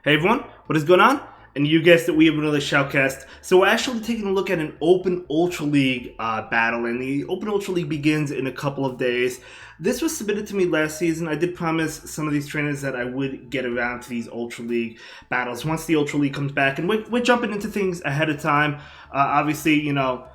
Hey everyone, what is going on? And you guessed it, we have another shoutcast. So we're actually taking a look at an Open Ultra League battle, and the Open Ultra League begins in a couple of days. This was submitted to me last season. I did promise some of these trainers that I would get around to these Ultra League battles once the Ultra League comes back, and we're jumping into things ahead of time. Obviously, you know,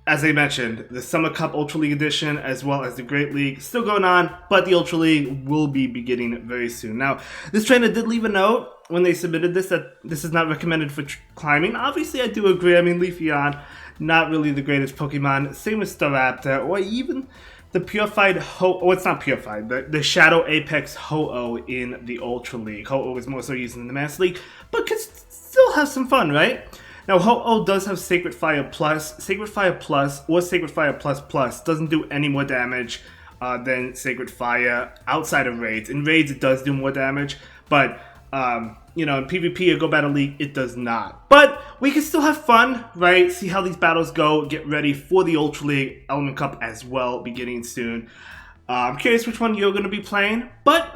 as I mentioned, the Summer Cup Ultra League Edition as well as the Great League still going on, but the Ultra League will be beginning very soon. Now, this trainer did leave a note when they submitted this that this is not recommended for climbing. Obviously, I do agree. I mean, Leafeon, not really the greatest Pokemon. Same with Staraptor, or even the Purified Ho... Oh, it's not Purified. The Shadow Apex Ho-Oh in the Ultra League. Ho-Oh is more so used in the Master League, but could still have some fun, right? Now, Ho-Oh does have Sacred Fire Plus. Sacred Fire Plus or Sacred Fire Plus Plus doesn't do any more damage than Sacred Fire outside of raids. In raids, it does do more damage, but, you know, in PvP or Go Battle League, it does not. But we can still have fun, right? See how these battles go. Get ready for the Ultra League Element Cup as well, beginning soon. I'm curious which one you're going to be playing, but,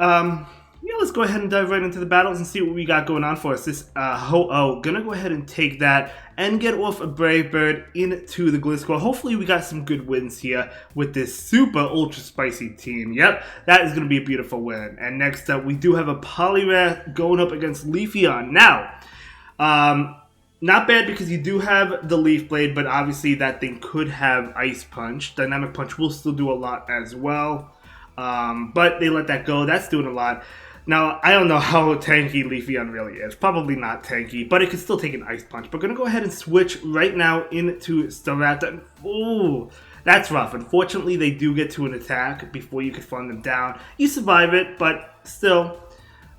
yeah, let's go ahead and dive right into the battles and see what we got going on for us. This Ho-Oh, gonna go ahead and take that and get off a Brave Bird into the Gliscor. Hopefully we got some good wins here with this super ultra spicy team. Yep, that is gonna be a beautiful win. And next up, we do have a Poliwrath going up against Leafeon. Now, not bad because you do have the Leaf Blade, but obviously that thing could have Ice Punch. Dynamic Punch will still do a lot as well. But they let that go. That's doing a lot. Now, I don't know how tanky Leafeon really is. Probably not tanky, but it could still take an Ice Punch. But we're going to go ahead and switch right now into Staraptor. Ooh, that's rough. Unfortunately, they do get to an attack before you could farm them down. You survive it, but still.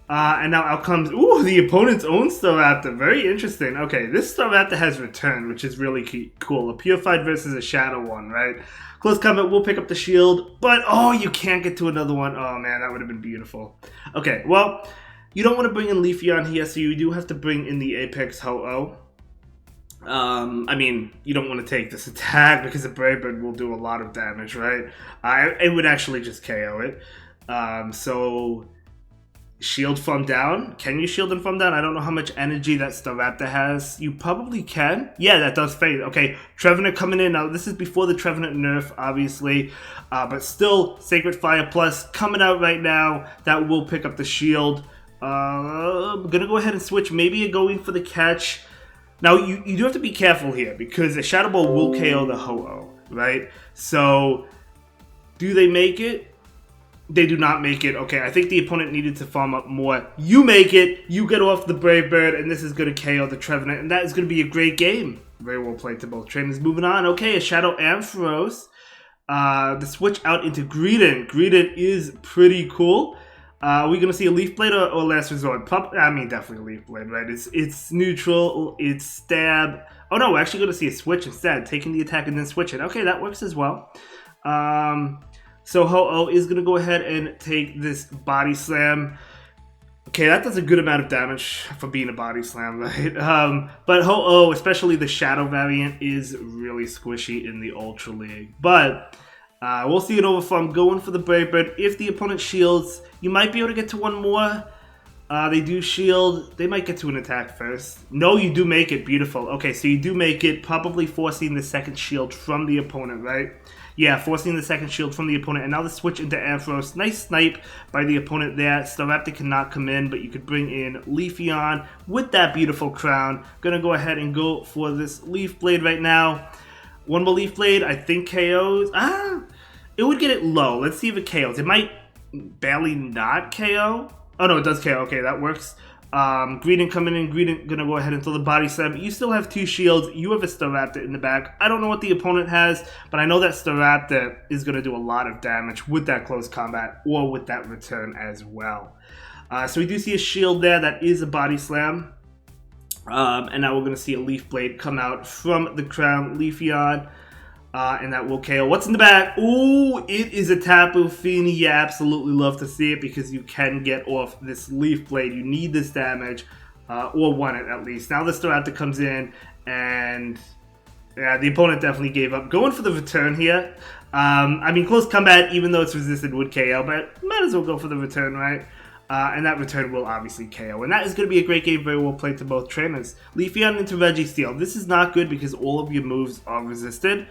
And now out comes, ooh, the opponent's own Staraptor. Very interesting. Okay, this Staraptor has returned, which is really cool. A Purified versus a Shadow one, right? Close combat will pick up the shield, but oh, you can't get to another one. Oh man, that would have been beautiful. Okay, well, you don't want to bring in Leafeon here, so you do have to bring in the Apex Ho-Oh. I mean, you don't want to take this attack because the Brave Bird will do a lot of damage, right? It would actually just KO it. So... Shield from down. Can you shield and from down? I don't know how much energy that Staraptor has. You probably can. Yeah, that does fade. Okay, Trevenant coming in. Now, this is before the Trevenant nerf, obviously. But still, Sacred Fire Plus coming out right now. That will pick up the shield. I'm going to go ahead and switch. Maybe you're going for the catch. Now, you do have to be careful here because the Shadow Ball will KO the Ho-Oh, right? So, do they make it? They do not make it. Okay, I think the opponent needed to farm up more. You make it, you get off the Brave Bird, and this is going to KO the Trevenant, and that is going to be a great game. Very well played to both trainers. Moving on, okay, a Shadow Ampharos. The switch out into Greedent. Greedent is pretty cool. Are we going to see a Leaf Blade or Last Resort? I mean, definitely a Leaf Blade, right? It's neutral, it's stab. Oh no, we're actually going to see a switch instead, taking the attack and then switching. Okay, that works as well. So Ho-Oh is going to go ahead and take this Body Slam. Okay, that does a good amount of damage for being a Body Slam, right? But Ho-Oh, especially the Shadow variant, is really squishy in the Ultra League. But we'll see it over from going for the Brave Bird. If the opponent shields, you might be able to get to one more. They do shield. They might get to an attack first. No, you do make it. Beautiful. Okay, so you do make it, probably forcing the second shield from the opponent, right? Yeah, forcing the second shield from the opponent. And now the switch into Ampharos. Nice snipe by the opponent there. Staraptor cannot come in, but you could bring in Leafeon with that beautiful crown. Gonna go ahead and go for this Leaf Blade right now. One more Leaf Blade, I think KOs. It would get it low. Let's see if it KOs. It might barely not KO. Oh no, it does KO. Okay, that works. Greedent coming in. Greedent gonna go ahead and throw the Body Slam. You still have two shields. You have a Staraptor in the back. I don't know what the opponent has, but I know that Staraptor is gonna do a lot of damage with that close combat or with that return as well. So we do see a shield there. That is a Body Slam. And now we're gonna see a Leaf Blade come out from the crown Leafeon. And that will KO. What's in the back? Ooh, it is a Tapu Fini. You absolutely love to see it because you can get off this Leaf Blade. You need this damage, or want it at least. Now the Staraptor comes in, and yeah, the opponent definitely gave up. Going for the return here. I mean, close combat, even though it's resisted, would KO, but might as well go for the return, right? And that return will obviously KO. And that is going to be a great game, very well played to both trainers. Leafeon into Registeel. This is not good because all of your moves are resisted.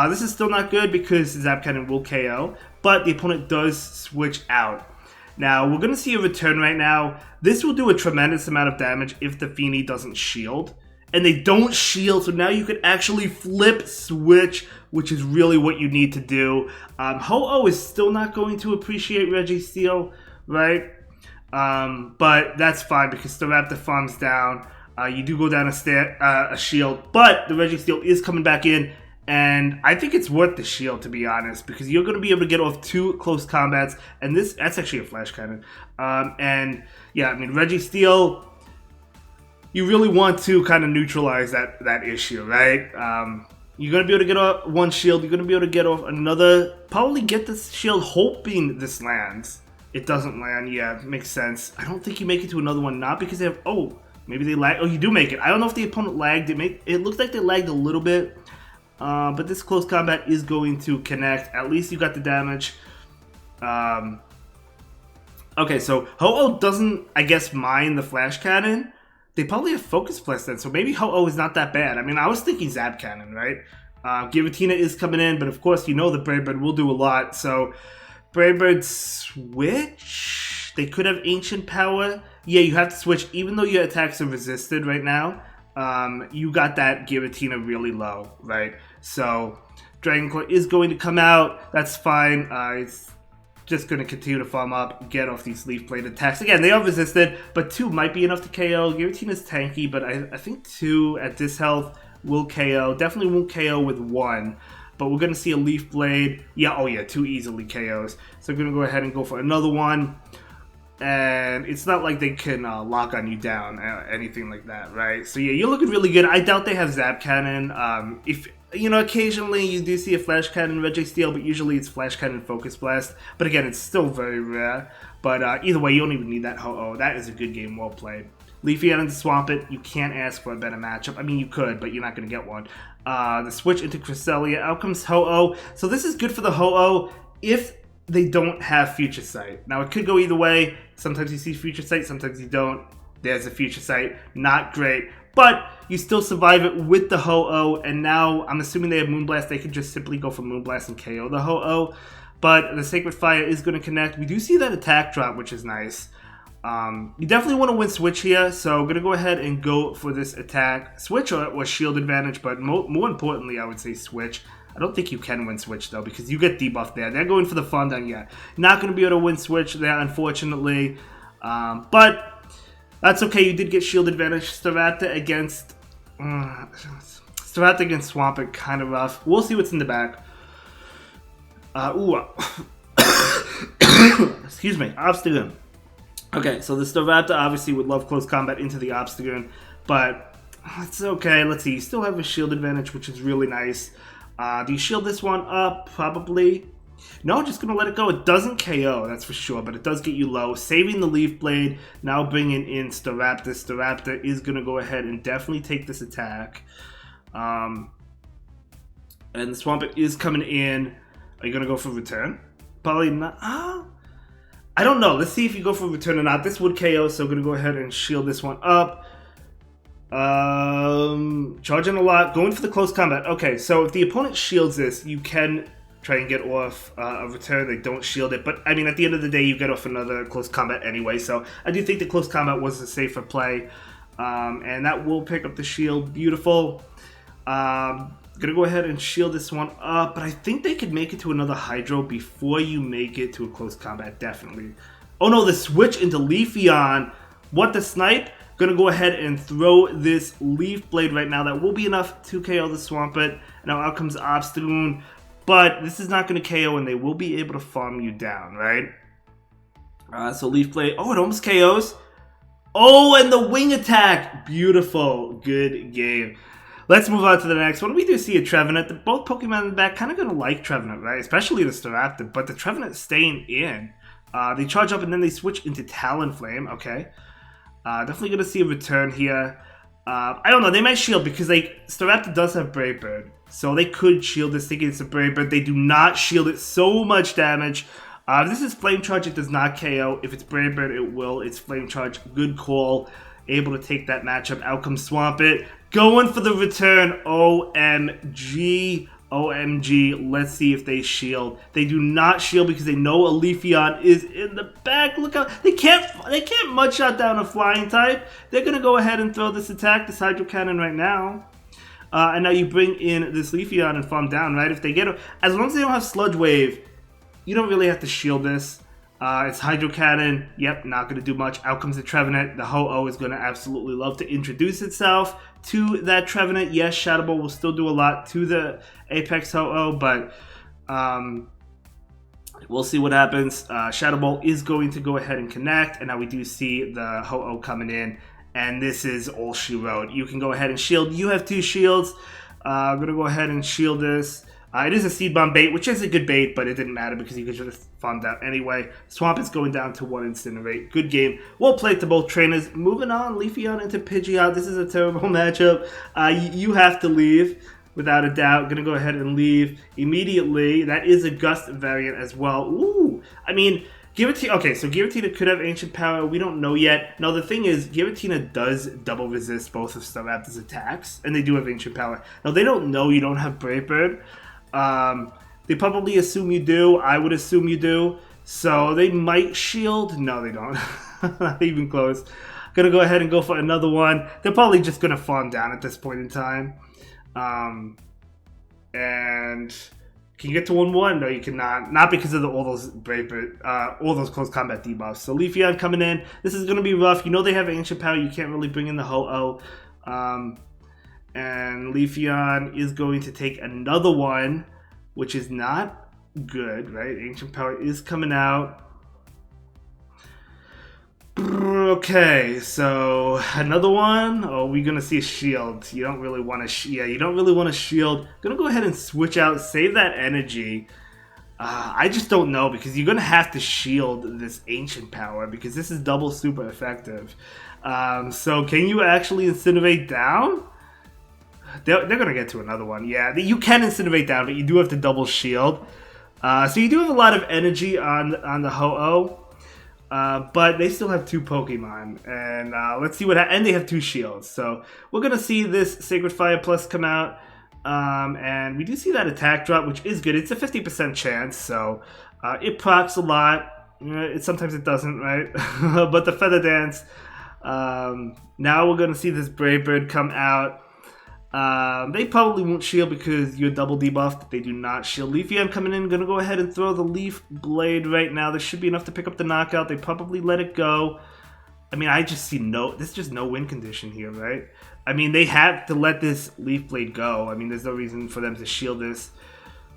This is still not good because Zap Cannon will KO, but the opponent does switch out. Now, we're going to see a return right now. This will do a tremendous amount of damage if the Feeny doesn't shield. And they don't shield, so now you can actually flip switch, which is really what you need to do. Ho-Oh is still not going to appreciate Registeel, right? But that's fine because Staraptor farms down. You do go down a shield, but the Registeel is coming back in. And I think it's worth the shield, to be honest, because you're going to be able to get off 2 close combats, and that's actually a flash cannon. And yeah, I mean, Registeel, you really want to kind of neutralize that issue, right? You're going to be able to get off 1 shield, you're going to be able to get off another, probably get this shield hoping this lands. It doesn't land, yeah, makes sense. I don't think you make it to another one, not because they have, oh, maybe they lag, oh, you do make it. I don't know if the opponent lagged, it looks like they lagged a little bit. But this close combat is going to connect. At least you got the damage. Okay, so Ho-Oh doesn't, I guess, mind the Flash Cannon. They probably have Focus Blast then, so maybe Ho-Oh is not that bad. I mean, I was thinking Zap Cannon, right? Giratina is coming in, but of course, you know the Brave Bird will do a lot. So, Brave Bird switch? They could have Ancient Power. Yeah, you have to switch, even though your attacks are resisted right now. You got that Giratina really low, right? So, Dragon Claw is going to come out. That's fine. It's just going to continue to farm up, get off these Leaf Blade attacks. Again, they are resisted, but 2 might be enough to KO. Giratina's tanky, but I think 2 at this health will KO. Definitely won't KO with 1. But we're going to see a Leaf Blade. Yeah, oh yeah, 2 easily KOs. So I'm going to go ahead and go for another one. And it's not like they can lock on you down, anything like that, right? So yeah, you're looking really good. I doubt they have Zap Cannon. If you know, occasionally you do see a Flash Cannon Registeel, but usually it's Flash Cannon Focus Blast. But again, it's still very rare. But either way, you don't even need that Ho-Oh. That is a good game, well played. Leafeon into Swampert, you can't ask for a better matchup. I mean, you could, but you're not going to get one. The switch into Cresselia, out comes Ho-Oh. So this is good for the Ho-Oh if they don't have Future Sight. Now, it could go either way. Sometimes you see Future Sight, sometimes you don't. There's a Future Sight. Not great. But you still survive it with the Ho-Oh, and now I'm assuming they have Moonblast. They could just simply go for Moonblast and KO the Ho-Oh. But the Sacred Fire is going to connect. We do see that attack drop, which is nice. You definitely want to win Switch here, so I'm going to go ahead and go for this attack. Switch or Shield advantage, but more importantly, I would say Switch. I don't think you can win Switch, though, because you get debuffed there. They're going for the Fondant, yeah. Not going to be able to win Switch there, unfortunately. But that's okay. You did get Shield advantage. Staraptor against Swampert, kind of rough. We'll see what's in the back. Excuse me. Obstagoon. Okay, so the Staraptor obviously would love close combat into the Obstagoon, but it's okay. Let's see. You still have a Shield advantage, which is really nice. Do you shield this one up? Probably. No, just going to let it go. It doesn't KO, that's for sure, but it does get you low. Saving the Leaf Blade, now bringing in Staraptor. Staraptor is going to go ahead and definitely take this attack. And the Swampert is coming in. Are you going to go for return? Probably not. I don't know. Let's see if you go for return or not. This would KO, so I'm going to go ahead and shield this one up. Charging a lot, going for the close combat. Okay, so if the opponent shields this, you can try and get off a return. They don't shield it, but I mean, at the end of the day, you get off another close combat anyway. So I do think the close combat was a safer play, and that will pick up the shield. Beautiful. Gonna go ahead and shield this one up, but I think they could make it to another Hydro before you make it to a close combat. Definitely. Oh no, the switch into Leafeon. What the snipe? Gonna go ahead and throw this Leaf Blade right now. That will be enough to KO the Swampert. Now out comes Obstagoon, but this is not gonna KO, and they will be able to farm you down, right? So Leaf Blade. Oh, it almost KOs. Oh, and the wing attack. Beautiful. Good game. Let's move on to the next one. We do see a Trevenant. Both Pokemon in the back kind of gonna like Trevenant, right? Especially the Staraptor, but the Trevenant staying in. They charge up and then they switch into Talonflame. Okay. Definitely going to see a return here. I don't know. They might shield because Staraptor does have Brave Bird. So they could shield this thinking it's a Brave Bird. They do not shield it. So much damage. This is Flame Charge. It does not KO. If it's Brave Bird, it will. It's Flame Charge. Good call. Able to take that matchup. Out comes Swampert. Going for the return. OMG. OMG. Let's see if they shield. They do not shield because they know a Leafeon is in the back. Look out. They can't Mudshot down a flying type. They're going to go ahead and throw this attack, this Hydro Cannon right now. And now you bring in this Leafeon and farm down, right? If they get, as long as they don't have Sludge Wave, you don't really have to shield this. It's Hydro Cannon. Yep, not going to do much. Out comes the Trevenant. The Ho-Oh is going to absolutely love to introduce itself to that Trevenant. Yes, Shadow Ball will still do a lot to the Apex Ho-Oh, but we'll see what happens. Shadow Ball is going to go ahead and connect, and now we do see the Ho-Oh coming in, and this is all she wrote. You can go ahead and shield. You have 2 shields. I'm going to go ahead and shield this. It is a Seed Bomb bait, which is a good bait, but it didn't matter because you could just farmed out anyway. Swamp is going down to 1 Incinerate. Good game. Well played to both trainers. Moving on, Leafeon into Pidgeot. This is a terrible matchup. You have to leave, without a doubt. Going to go ahead and leave immediately. That is a Gust variant as well. Ooh, I mean, Giratina, okay, so Giratina could have Ancient Power. We don't know yet. Now, the thing is, Giratina does double resist both of Staraptor's attacks, and they do have Ancient Power. Now, they don't know you don't have Brave Bird. They probably assume you do. I would assume you do. So they might shield. No, they don't. Not even close. Gonna go ahead and go for another one. They're probably just gonna farm down at this point in time. And can you get to 1-1? No, you cannot. Not because of all those all those close combat debuffs. So Leafeon coming in. This is gonna be rough. You know they have Ancient Power. You can't really bring in the Ho-Oh. And Leafeon is going to take another one, which is not good, right? Ancient Power is coming out. Okay, so another one. Oh, we're gonna see a shield. You don't really want to. You don't really want to shield. Gonna go ahead and switch out. Save that energy. I just don't know because you're gonna have to shield this Ancient Power because this is double super effective. So can you actually Incinerate down? They're going to get to another one. Yeah, you can Incinerate down, but you do have to double shield. So you do have a lot of energy on the Ho-Oh. But they still have 2 Pokemon. And let's see what happens. And they have 2 shields. So we're going to see this Sacred Fire Plus come out. And we do see that attack drop, which is good. It's a 50% chance. So it procs a lot. Sometimes it doesn't, right? But the Feather Dance. Now we're going to see this Brave Bird come out. They probably won't shield because you're double debuffed. They do not shield. Leafeon coming in, gonna go ahead and throw the Leaf Blade right now. This should be enough to pick up the knockout. They probably let it go. I mean, I just see there's just no win condition here, right? I mean, they have to let this Leaf Blade go. I mean, there's no reason for them to shield this.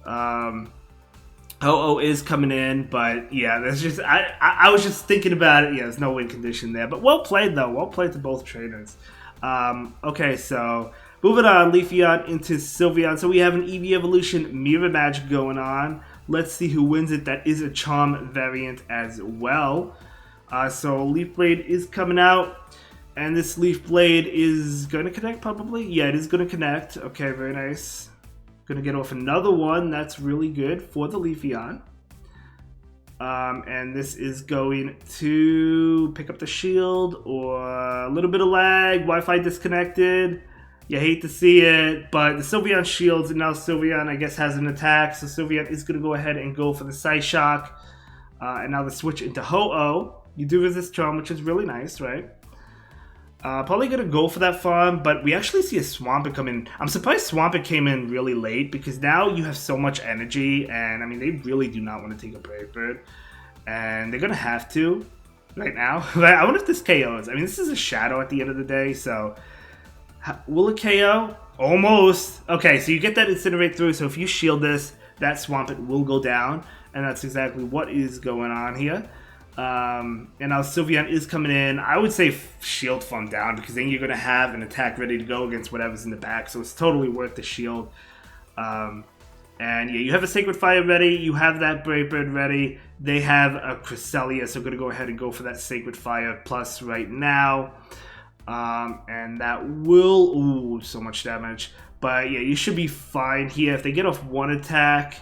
Ho-Oh is coming in, but yeah, there's just I was just thinking about it. Yeah, there's no win condition there. But well played though. Well played to both trainers. Okay, so moving on, Leafeon into Sylveon. So we have an Eevee Evolution Mirror Match going on. Let's see who wins it. That is a Charm variant as well. So Leaf Blade is coming out. And this Leaf Blade is going to connect probably. Yeah, it is going to connect. Okay, very nice. Going to get off another one. That's really good for the Leafeon. And this is going to pick up the shield or a little bit of lag. Wi-Fi disconnected. You hate to see it, but the Sylveon shields, and now Sylveon, I guess, has an attack. So Sylveon is going to go ahead and go for the Psyshock. And now the switch into Ho-Oh. You do resist Charm, which is really nice, right? Probably going to go for that farm, but we actually see a Swampert come in. I'm surprised Swampert came in really late, because now you have so much energy, and I mean, they really do not want to take a Brave Bird. And they're going to have to right now. I wonder if this KOs. I mean, this is a Shadow at the end of the day, so will it KO? Almost. Okay, so you get that Incinerate through, so if you shield this, that Swampert will go down, and that's exactly what is going on here. And now Sylveon is coming in. I would say shield farm down, because then you're going to have an attack ready to go against whatever's in the back, so it's totally worth the shield. And yeah, you have a Sacred Fire ready, you have that Brave Bird ready, they have a Cresselia, so I'm going to go ahead and go for that Sacred Fire Plus right now. And that will, ooh, so much damage. But yeah, you should be fine here. If they get off one attack,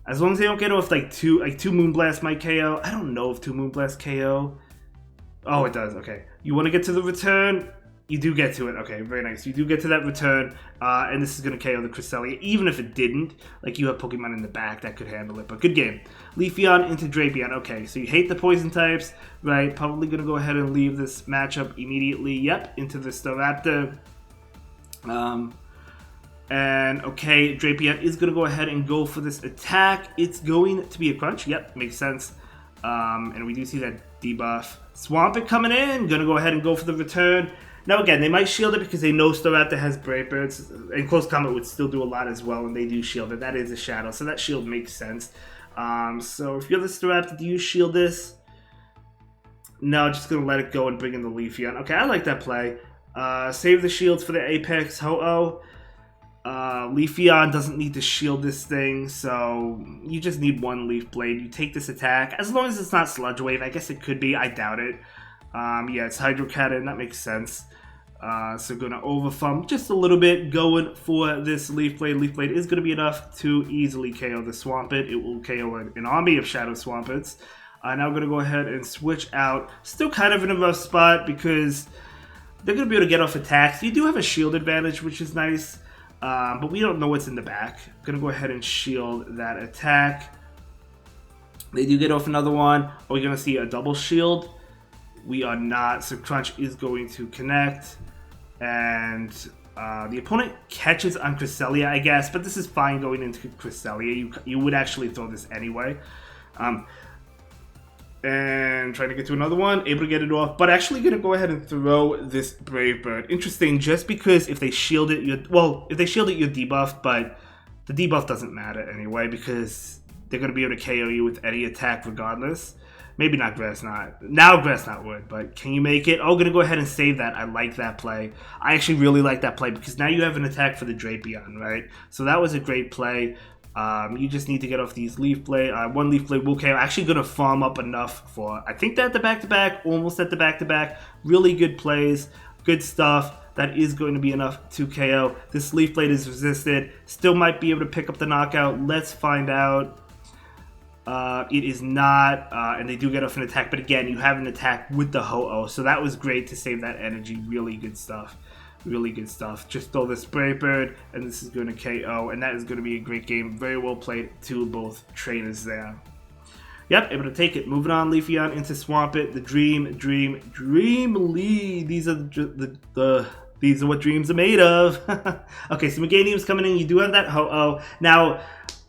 As long as they don't get off like two Moonblast might KO. I don't know if two Moonblast KO. Oh, it does. Okay. You want to get to the return? You do get to it. Okay, very nice. You do get to that return, and this is going to KO the Cresselia. Even if it didn't, like you have Pokemon in the back that could handle it. But good game. Leafeon into Drapion. Okay, so you hate the poison types, right? Probably going to go ahead and leave this matchup immediately. Yep, into the Staraptor. And okay, Drapion is going to go ahead and go for this attack. It's going to be a crunch. Yep, makes sense. And we do see that debuff. Swampert coming in. Going to go ahead and go for the return. Now again, they might shield it because they know Staraptor has Brave Birds, and Close Combat would still do a lot as well, and they do shield it. That is a shadow, so that shield makes sense. So if you're the Staraptor, do you shield this? No, just going to let it go and bring in the Leafeon. Okay, I like that play. Save the shields for the Apex Ho-Oh. Leafeon doesn't need to shield this thing, so you just need one Leaf Blade. You take this attack, as long as it's not Sludge Wave. I guess it could be, I doubt it. Yeah, it's Hydro Cannon, that makes sense. So gonna overthump just a little bit, going for this Leaf Blade. Leaf Blade is gonna be enough to easily KO the Swampert. It will KO an army of Shadow Swamperts. Now we're gonna go ahead and switch out. Still kind of in a rough spot because they're gonna be able to get off attacks. You do have a shield advantage, which is nice, but we don't know what's in the back. Gonna go ahead and shield that attack. They do get off another one. Are we gonna see a double shield? We are not, so Crunch is going to connect, and the opponent catches on Cresselia, I guess, but this is fine going into Cresselia. You would actually throw this anyway. And trying to get to another one, able to get it off, but actually going to go ahead and throw this Brave Bird. Interesting, just because if they shield it, you're debuffed, but the debuff doesn't matter anyway, because they're going to be able to KO you with any attack regardless. Maybe not Grass Knot. Now Grass Knot would, but can you make it? Oh, going to go ahead and save that. I like that play. I actually really like that play because now you have an attack for the Drapion, right? So that was a great play. You just need to get off these Leaf Blade. One Leaf Blade will KO. Actually going to farm up enough for, I think that the back-to-back, almost at the back-to-back. Really good plays, good stuff. That is going to be enough to KO. This Leaf Blade is resisted. Still might be able to pick up the knockout. Let's find out. It is not, and they do get off an attack, but again, you have an attack with the Ho-Oh, so that was great to save that energy. Really good stuff. Really good stuff. Just throw the Spray Bird, and this is going to KO, and that is going to be a great game. Very well played to both trainers there. Yep, able to take it. Moving on, Leafeon into Swampert. The Dream Lead. These are these are what dreams are made of. Okay, so Meganium's coming in. You do have that Ho-Oh. Now,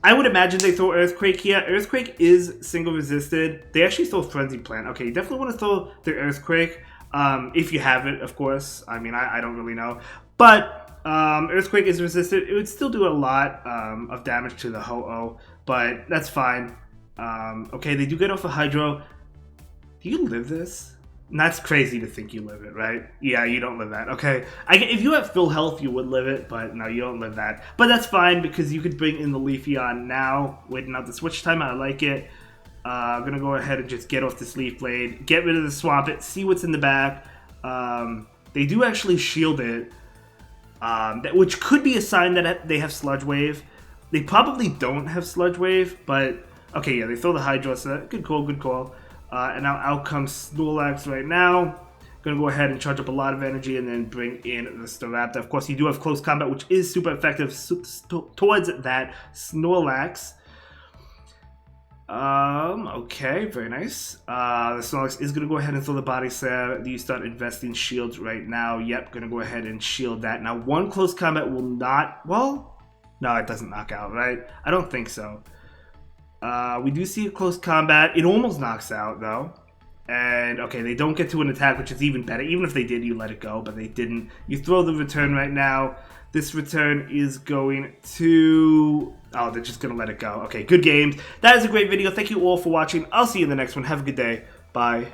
I would imagine they throw Earthquake here. Earthquake is single resisted. They actually throw Frenzy Plant. Okay, you definitely want to throw the Earthquake. If you have it, of course. I mean, I don't really know. But Earthquake is resisted. It would still do a lot of damage to the Ho-Oh, but that's fine. Okay, they do get off a Hydro. Do you live this? That's crazy to think you live it, right? Yeah, you don't live that. Okay, if you have full health, you would live it, but no, you don't live that. But that's fine because you could bring in the Leafeon now, waiting out the switch time. I like it. I'm gonna go ahead and just get off this Leaf Blade, get rid of the Swampert, see what's in the back. They do actually shield it, which could be a sign that they have Sludge Wave. They probably don't have Sludge Wave, but okay, yeah, they throw the Hydro, so good call, good call. And now out comes Snorlax right now. Gonna go ahead and charge up a lot of energy and then bring in the Staraptor. Of course, you do have Close Combat, which is super effective towards that Snorlax. Okay, very nice. The Snorlax is gonna go ahead and throw the Body Slam. You start investing shields right now. Yep, gonna go ahead and shield that. Now, one Close Combat will not, well, no, it doesn't knock out, right? I don't think so. We do see a Close Combat. It almost knocks out, though. And, okay, they don't get to an attack, which is even better. Even if they did, you let it go, but they didn't. You throw the return right now. This return is going to... Oh, they're just going to let it go. Okay, good games. That is a great video. Thank you all for watching. I'll see you in the next one. Have a good day. Bye.